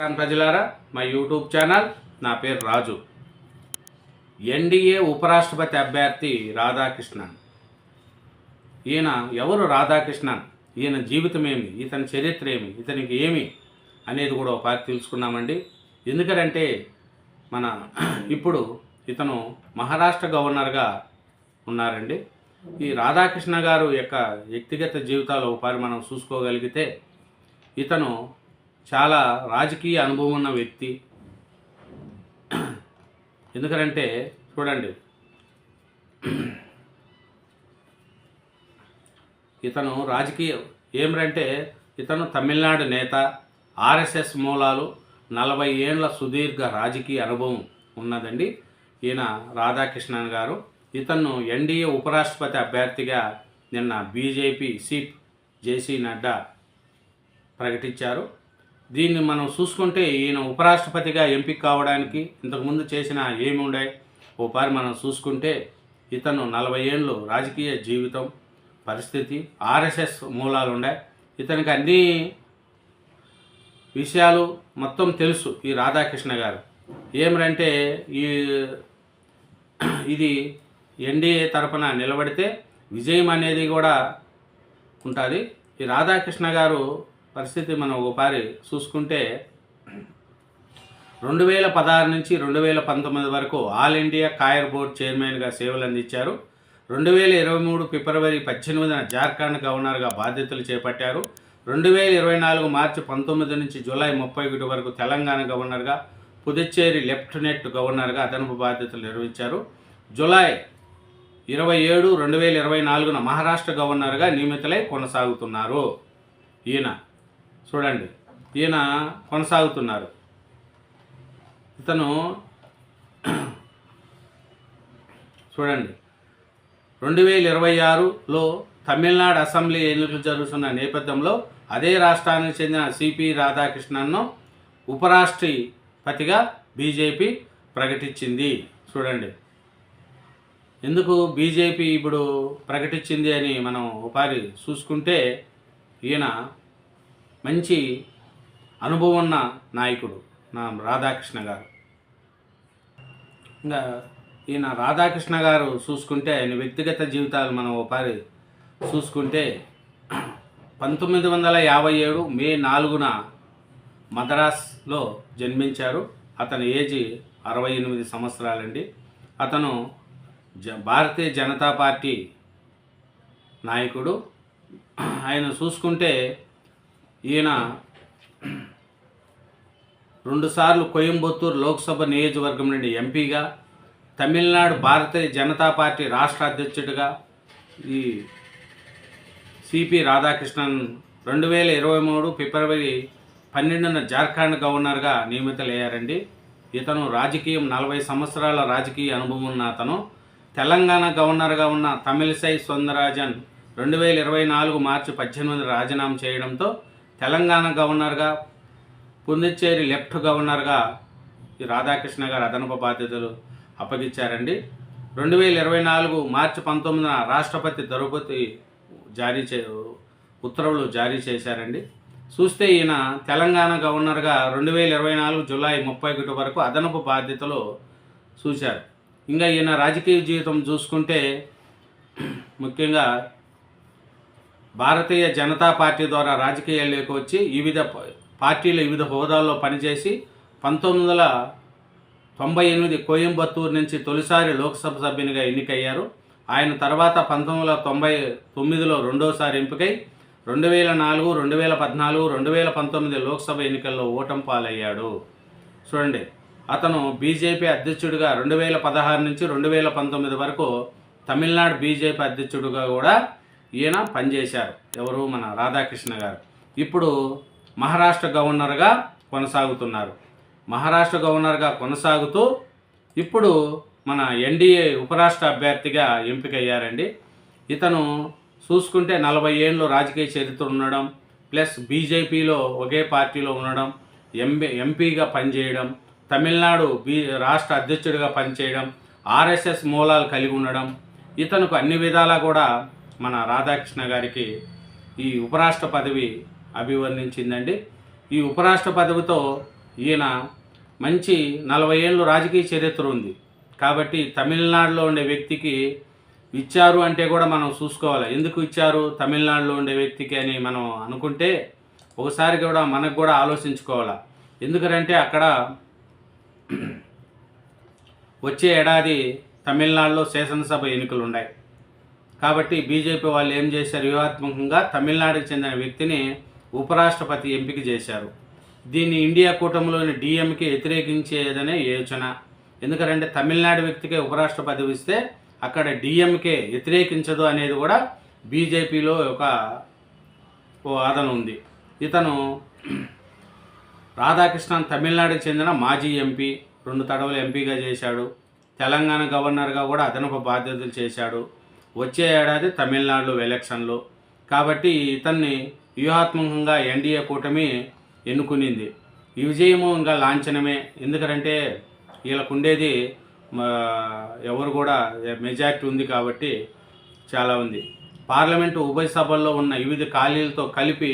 ప్రజలారా, మా YouTube channel, నా పేరు రాజు. ఎన్డీఏ ఉపరాష్ట్రపతి అభ్యర్థి రాధాకృష్ణన్. ఈయన ఎవరు? రాధాకృష్ణన్. ఈయన జీవితం ఏమి, ఇతని చరిత్ర ఏమి, ఇతనికి ఏమి అనేది కూడా ఒకసారి తెలుసుకున్నామండి. ఎందుకంటే ఇప్పుడు ఇతను మహారాష్ట్ర గవర్నర్గా ఉన్నారండి. ఈ రాధాకృష్ణ గారు యొక్క వ్యక్తిగత జీవితాలు ఒకసారి మనం చూసుకోగలిగితే, ఇతను చాలా రాజకీయ అనుభవం ఉన్న వ్యక్తి. ఎందుకంటే చూడండి, ఇతను రాజకీయ ఏమిటంటే ఇతను తమిళనాడు నేత, ఆర్ఎస్ఎస్ మూలాలు, 40 ఏళ్ల సుదీర్ఘ రాజకీయ అనుభవం ఉన్నదండి ఈయన రాధాకృష్ణన్ గారు. ఇతను ఎన్డీఏ ఉపరాష్ట్రపతి అభ్యర్థిగా నిన్న బీజేపీ చీఫ్ జేసీ నడ్డా ప్రకటించారు. దీన్ని మనం చూసుకుంటే ఈయన ఉపరాష్ట్రపతిగా ఎంపిక కావడానికి ఇంతకుముందు చేసిన ఏమి ఉండే ఓపారి మనం చూసుకుంటే, ఇతను 40 ఏళ్ళు రాజకీయ జీవితం, పరిస్థితి, ఆర్ఎస్ఎస్ మూలాలు ఉండే, ఇతనికి అన్ని విషయాలు మొత్తం తెలుసు. ఈ రాధాకృష్ణ గారు ఏమిటంటే ఇది ఎన్డీఏ తరపున నిలబడితే విజయం అనేది కూడా ఉంటుంది. ఈ రాధాకృష్ణ గారు పరిస్థితి మనం ఒకసారి చూసుకుంటే 2016 నుంచి 2019 వరకు ఆల్ ఇండియా కాయర్ బోర్డ్ చైర్మన్గా సేవలు అందించారు. 2023 ఫిబ్రవరి 18న జార్ఖండ్ గవర్నర్గా బాధ్యతలు చేపట్టారు. 2024 మార్చి 19 నుంచి జూలై 31 వరకు తెలంగాణ గవర్నర్గా, పుదుచ్చేరి లెఫ్టినెంట్ గవర్నర్గా అదనపు బాధ్యతలు నిర్వహించారు. జూలై 27, 2024న మహారాష్ట్ర గవర్నర్గా నియమితులై కొనసాగుతున్నారు. ఈయన చూడండి, ఈయన కొనసాగుతున్నారు. ఇతను చూడండి, 2026లో తమిళనాడు అసెంబ్లీ ఎన్నికలు జరుగుతున్న నేపథ్యంలో అదే రాష్ట్రానికి చెందిన సిపి రాధాకృష్ణన్ను ఉపరాష్ట్రపతిగా బీజేపీ ప్రకటించింది. చూడండి, ఎందుకు బీజేపీ ఇప్పుడు ప్రకటించింది అని మనం ఒకసారి చూసుకుంటే, ఈయన మంచి అనుభవం ఉన్న నాయకుడు నా రాధాకృష్ణ గారు. ఇంకా ఈయన రాధాకృష్ణ గారు చూసుకుంటే ఆయన వ్యక్తిగత జీవితాలు మనం ఒకసారి చూసుకుంటే, 1957 మే 4న మద్రాస్లో జన్మించారు. అతని ఏజ్ 68 సంవత్సరాలండి. అతను భారతీయ జనతా పార్టీ నాయకుడు. ఆయన చూసుకుంటే ఈయన 2 సార్లు కోయంబత్తూరు లోక్సభ నియోజకవర్గం నుండి ఎంపీగా, తమిళనాడు భారతీయ జనతా పార్టీ రాష్ట్ర అధ్యక్షుడిగా ఈ సిపి రాధాకృష్ణన్ 2023 ఫిబ్రవరి 12న జార్ఖండ్ గవర్నర్గా నియమితులయ్యారండి. ఇతను రాజకీయం 40 సంవత్సరాల రాజకీయ అనుభవం ఉన్న అతను. తెలంగాణ గవర్నర్గా ఉన్న తమిళిసై సౌందరరాజన్ 2024 మార్చి 18 రాజీనామా చేయడంతో తెలంగాణ గవర్నర్గా, పుదుచ్చేరి లెఫ్ట్ గవర్నర్గా ఈ రాధాకృష్ణ గారు అదనపు బాధ్యతలు అప్పగించారండి. 2024 మార్చి 19న రాష్ట్రపతి ద్రౌపది ఉత్తర్వులు జారీ చేశారండి. చూస్తే ఈయన తెలంగాణ గవర్నర్గా 2024 జూలై 31 వరకు అదనపు బాధ్యతలు చూశారు. ఇంకా ఈయన రాజకీయ జీవితం చూసుకుంటే, ముఖ్యంగా భారతీయ జనతా పార్టీ ద్వారా రాజకీయాల్లోకి వచ్చి వివిధ పార్టీల వివిధ హోదాల్లో పనిచేసి 1998 కోయంబత్తూరు నుంచి తొలిసారి లోక్సభ సభ్యునిగా ఎన్నికయ్యారు. ఆయన తర్వాత 1999లో రెండోసారి ఎంపికై 2004, 2014, 2019 లోక్సభ ఎన్నికల్లో ఓటమి పాలయ్యాడు. చూడండి, అతను బీజేపీ అధ్యక్షుడిగా 2016 నుంచి 2019 వరకు తమిళనాడు బీజేపీ అధ్యక్షుడిగా కూడా ఈయన పనిచేశారు. ఎవరు? మన రాధాకృష్ణ గారు. ఇప్పుడు మహారాష్ట్ర గవర్నర్గా కొనసాగుతున్నారు. మహారాష్ట్ర గవర్నర్గా కొనసాగుతూ ఇప్పుడు మన ఎన్డీఏ ఉపరాష్ట్ర అభ్యర్థిగా ఎంపికయ్యారండి. ఇతను చూసుకుంటే 40 ఏళ్ళు రాజకీయ చరిత్ర ఉండడం, ప్లస్ బీజేపీలో ఒకే పార్టీలో ఉండడం, ఎంపీగా పనిచేయడం, తమిళనాడు రాష్ట్ర అధ్యక్షుడిగా పనిచేయడం, ఆర్ఎస్ఎస్ మూలాలు కలిగి ఉండడం, ఇతనుకు అన్ని విధాలా కూడా మన రాధాకృష్ణ గారికి ఈ ఉపరాష్ట్ర పదవి అభివర్ణించిందండి. ఈ ఉపరాష్ట్ర పదవితో ఈయన మంచి 40 ఏళ్ళు రాజకీయ చరిత్ర ఉంది. కాబట్టి తమిళనాడులో ఉండే వ్యక్తికి ఇచ్చారు అంటే కూడా మనం చూసుకోవాలి. ఎందుకు ఇచ్చారు తమిళనాడులో ఉండే వ్యక్తికి అని మనం అనుకుంటే ఒకసారి కూడా మనకు కూడా ఆలోచించుకోవాలి. ఎందుకంటే అక్కడ వచ్చే ఏడాది తమిళనాడులో శాసనసభ ఎన్నికలు ఉన్నాయి. కాబట్టి బీజేపీ వాళ్ళు ఏం చేశారు, వ్యూహాత్మకంగా తమిళనాడుకి చెందిన వ్యక్తిని ఉపరాష్ట్రపతి ఎంపిక చేశారు. దీన్ని ఇండియా కూటమిలోని డిఎంకే వ్యతిరేకించేదనే యోచన. ఎందుకంటే తమిళనాడు వ్యక్తికే ఉపరాష్ట్రపతి ఇస్తే అక్కడ డిఎంకే వ్యతిరేకించదు అనేది కూడా బీజేపీలో ఒక వాదన ఉంది. ఇతను రాధాకృష్ణన్ తమిళనాడుకి చెందిన మాజీ ఎంపీ, 2 తడవలు ఎంపీగా చేశాడు. తెలంగాణ గవర్నర్గా కూడా అదనపు బాధ్యతలు చేశాడు. వచ్చే ఏడాది తమిళనాడులో ఎలక్షన్లు. కాబట్టి ఇతన్ని వ్యూహాత్మకంగా ఎన్డీఏ కూటమి ఎన్నుకునింది. ఈ విజయము ఇంకా లాంఛనమే. ఎందుకంటే వీళ్ళకు ఉండేది ఎవరు కూడా మెజారిటీ ఉంది కాబట్టి చాలా ఉంది. పార్లమెంటు ఉభయ సభల్లో ఉన్న వివిధ ఖాళీలతో కలిపి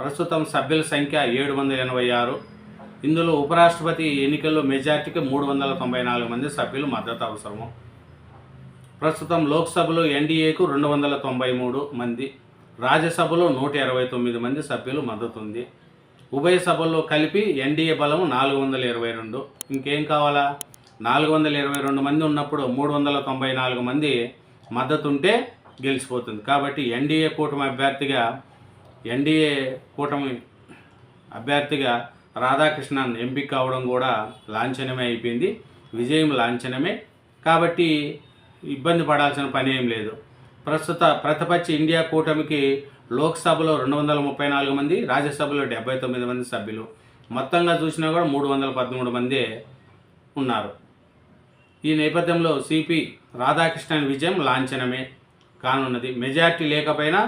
ప్రస్తుతం సభ్యుల సంఖ్య 786. ఇందులో ఉపరాష్ట్రపతి ఎన్నికల్లో మెజార్టీకి 394 మంది సభ్యులు మద్దతు అవసరము. ప్రస్తుతం లోక్సభలో ఎన్డీఏకు 293 మంది, రాజ్యసభలో 129 మంది సభ్యులు మద్దతు ఉంది. ఉభయ సభల్లో కలిపి ఎన్డీఏ బలం 422. ఇంకేం కావాలా? 422 మంది ఉన్నప్పుడు 394 మంది మద్దతు ఉంటే గెలిచిపోతుంది. కాబట్టి ఎన్డీఏ కూటమి అభ్యర్థిగా రాధాకృష్ణన్ ఎంపిక కావడం కూడా లాంఛనమే అయిపోయింది. విజయం లాంఛనమే. కాబట్టి ఇబ్బంది పడాల్సిన పని ఏం లేదు. ప్రతిపక్ష ఇండియా కూటమికి లోక్సభలో 234 మంది, రాజ్యసభలో 79 మంది సభ్యులు. మొత్తంగా చూసినా కూడా 313 మంది ఉన్నారు. ఈ నేపథ్యంలో సిపి రాధాకృష్ణన్ విజయం లాంఛనమే కానున్నది. మెజార్టీ లేకపోయినా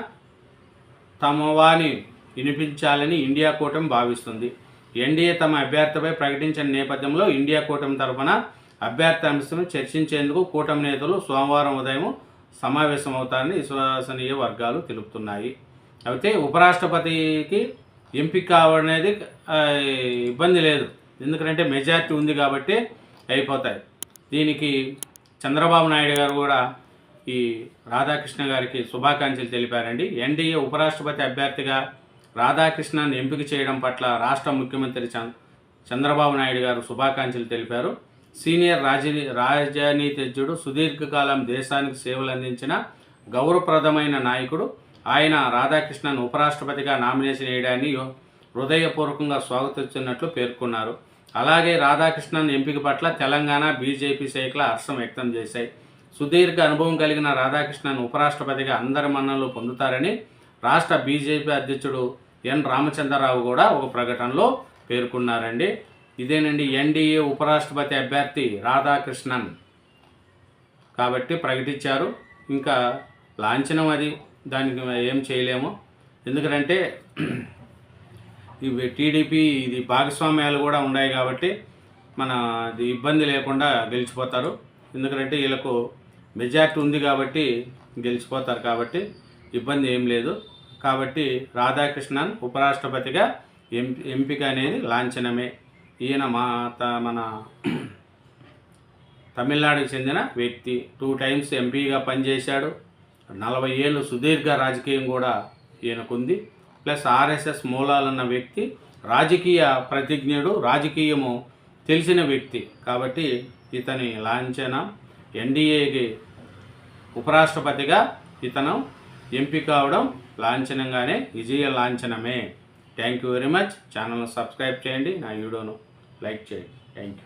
తమవాని వినిపించాలని ఇండియా కూటమి భావిస్తుంది. ఎన్డీఏ తమ అభ్యర్థిపై ప్రకటించిన నేపథ్యంలో ఇండియా కూటమి తరఫున అభ్యర్థి అంశం చర్చించేందుకు కూటమి నేతలు సోమవారం ఉదయం సమావేశమవుతారని విశ్వసనీయ వర్గాలు తెలుపుతున్నాయి. అయితే ఉపరాష్ట్రపతికి ఎంపిక కావనేది ఇబ్బంది లేదు. ఎందుకంటే మెజార్టీ ఉంది కాబట్టి అయిపోతాయి. దీనికి చంద్రబాబు నాయుడు గారు కూడా ఈ రాధాకృష్ణ గారికి శుభాకాంక్షలు తెలిపారండి. ఎన్డీఏ ఉపరాష్ట్రపతి అభ్యర్థిగా రాధాకృష్ణన్ ఎంపిక చేయడం పట్ల రాష్ట్ర ముఖ్యమంత్రి చంద్రబాబు నాయుడు గారు శుభాకాంక్షలు తెలిపారు. సీనియర్ రాజనీతిజ్ఞుడు, సుదీర్ఘకాలం దేశానికి సేవలు అందించిన గౌరవప్రదమైన నాయకుడు ఆయన రాధాకృష్ణన్ ఉపరాష్ట్రపతిగా నామినేషన్ వేయడాన్ని హృదయపూర్వకంగా స్వాగతిస్తున్నట్లు పేర్కొన్నారు. అలాగే రాధాకృష్ణన్ ఎంపిక పట్ల తెలంగాణ బీజేపీ శాఖల హర్షం వ్యక్తం చేశాయి. సుదీర్ఘ అనుభవం కలిగిన రాధాకృష్ణన్ ఉపరాష్ట్రపతిగా అందరి మన్ననలు పొందుతారని రాష్ట్ర బీజేపీ అధ్యక్షుడు ఎన్ రామచంద్రరావు కూడా ఒక ప్రకటనలో పేర్కొన్నారండి. ఇదేనండి ఎన్డీఏ ఉపరాష్ట్రపతి అభ్యర్థి రాధాకృష్ణన్ కాబట్టి ప్రకటించారు. ఇంకా లాంఛనం అది, దానికి ఏం చేయలేము. ఎందుకంటే ఇవి టీడీపీ ఇది భాగస్వామ్యాలు కూడా ఉన్నాయి కాబట్టి మన ఇబ్బంది లేకుండా గెలిచిపోతారు. ఎందుకంటే వీళ్ళకు మెజార్టీ ఉంది కాబట్టి గెలిచిపోతారు కాబట్టి ఇబ్బంది ఏం లేదు. కాబట్టి రాధాకృష్ణన్ ఉపరాష్ట్రపతిగా ఎంపిక అనేది లాంఛనమే. ఈయన మన తమిళనాడుకి చెందిన వ్యక్తి, 2 టైమ్స్ ఎంపీగా పనిచేశాడు. 40 ఏళ్ళు సుదీర్ఘ రాజకీయం కూడా ఈయనకుంది. ప్లస్ ఆర్ఎస్ఎస్ మూలాలున్న వ్యక్తి, రాజకీయ ప్రతిజ్ఞుడు, రాజకీయము తెలిసిన వ్యక్తి. కాబట్టి ఇతని లాంఛనం ఎన్డీఏకి ఉపరాష్ట్రపతిగా ఇతను ఎంపిక కావడం లాంఛనంగానే విజయ లాంఛనమే. Thank you very much. ఛానల్ను సబ్స్క్రైబ్ చేయండి, నా వీడియోను లైక్ చేయండి. Thank you.